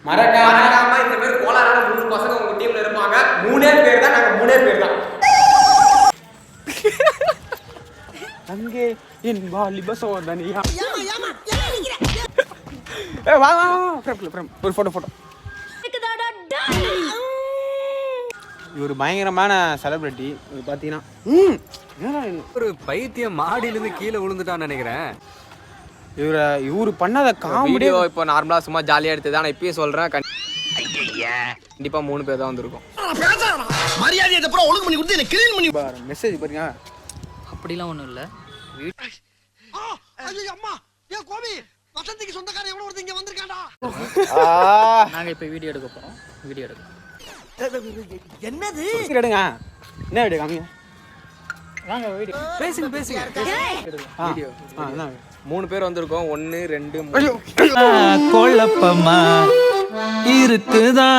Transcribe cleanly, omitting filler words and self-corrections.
மறக்காம இந்த மாதிரி கோளாறான 3 பசங்க உங்க டீம்ல இருப்பாங்க. 3 பேர் தான், நாங்க 3 பேர் தான். அங்கே என் வாலிப சோதனையா. வா வா ஒரு போட்டோ. இவர் பயங்கரமான செலிபிரிட்டி. இவர் பார்த்தீங்கன்னா ஒரு பைத்தியம் மாடியிலிருந்து கீழே விழுந்துட்டான்னு நினைக்கிறேன். இவரு பண்ணாத காமெடி. இப்போ நார்மலா சும்மா ஜாலியா எடுத்தது. நான் இப்பயே சொல்றேன், கண்டிப்பா 3 பேர் தான் வந்திருக்கும். மரியாதை அப்புறம் ஒழுங்கு பண்ணி கொடுத்து என்ன கிளீன் பண்ணி மெசேஜ் பாருங்க. அப்படிலாம் ஒண்ணும் இல்ல. ஐயோ அம்மா ஏ கோபி வசந்திக்கு சொந்தக்காரன் எவனோ ஒருத்தன் இங்க வந்திருக்கான்டா. நாங்க இப்ப வீடியோ எடுக்க போறோம். வீடியோ எடுக்க. என்னது எடுங்க. என்ன வீடியோ காமிங்க. வாங்க வீடியோ. பேசுங்க வீடியோ. 3 பேர் வந்திருக்கோம். 1 2 3. குழப்பமா இருக்குதா?